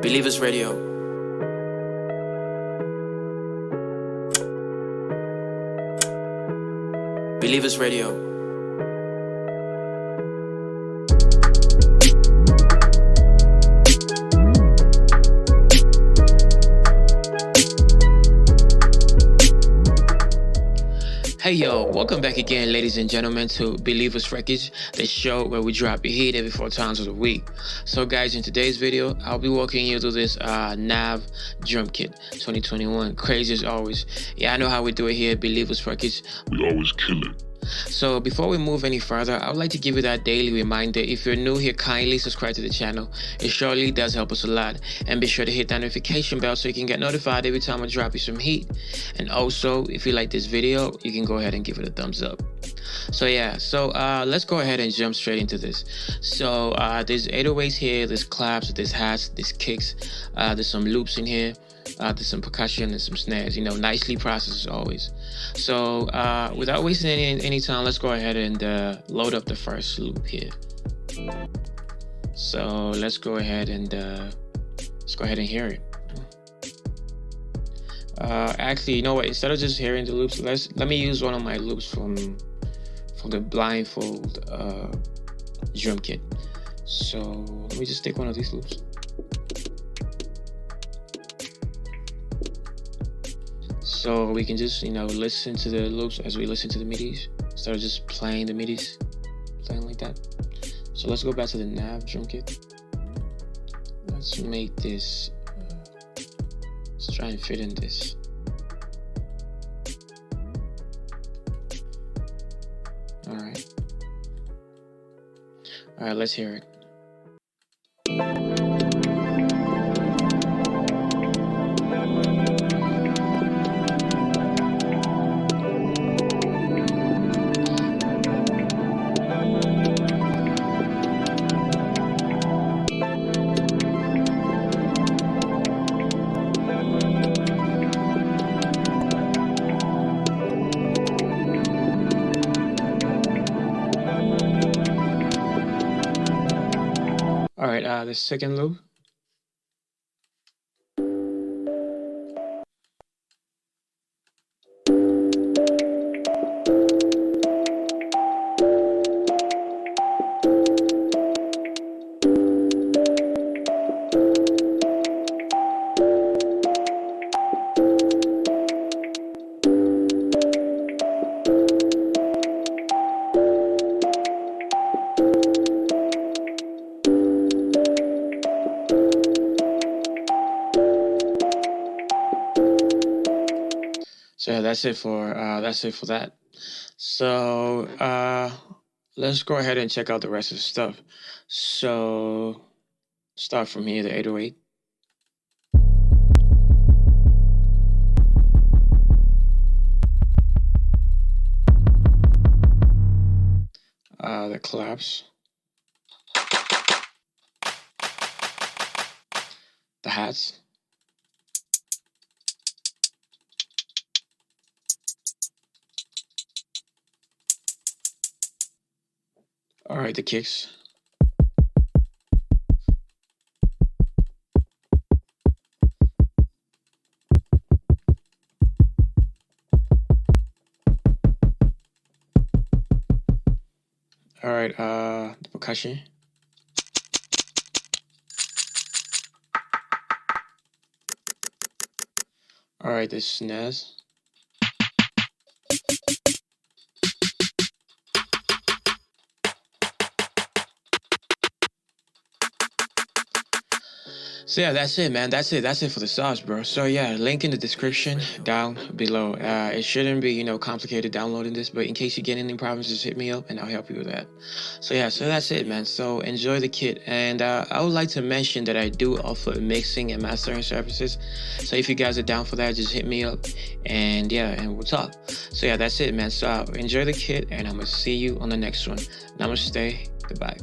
Believers Radio. Believers Radio. Hey yo, welcome back again, ladies and gentlemen, to Believers Wreckage, the show where we drop your heat every 4 times of the week. So guys, in today's video, I'll be walking you through this Nav Drumkit 2021. Crazy as always. Yeah, I know how we do it here at Believers Wreckage. We always kill it. So before we move any further, I would like to give you that daily reminder. If you're new here, kindly subscribe to the channel. It surely does help us a lot. And be sure to hit that notification bell so you can get notified every time I drop you some heat. And also, if you like this video, you can go ahead and give it a thumbs up. So yeah, let's go ahead and jump straight into this. So there's 808s here, there's claps, there's hats, there's kicks, there's some loops in here. There's some percussion and some snares, nicely processed as always. So without wasting any time, let's go ahead and load up the first loop here. So let's go ahead and hear it. Actually, you know what? Instead of just hearing the loops, let me use one of my loops from the blindfold drum kit. So let me just take one of these loops. So we can just, listen to the loops as we listen to the midis, instead of just playing the midis, playing like that. So let's go back to the Nav Drumkit. Let's make this, let's try and fit in this. All right, let's hear it. All right, the second loop. So yeah, that's it for that. So let's go ahead and check out the rest of the stuff. So start from here, the 808. The claps, the hats. All right, the kicks. All right, the percussion. All right, the snares. So yeah, that's it, man. That's it for the sauce, bro. So yeah, link in the description down below. It shouldn't be, complicated downloading this, but in case you get any problems, just hit me up and I'll help you with that. So yeah, so that's it, man. So enjoy the kit. And I would like to mention that I do offer mixing and mastering services. So if you guys are down for that, just hit me up and yeah, and we'll talk. So yeah, that's it, man. So enjoy the kit and I'm gonna see you on the next one. Namaste. Goodbye.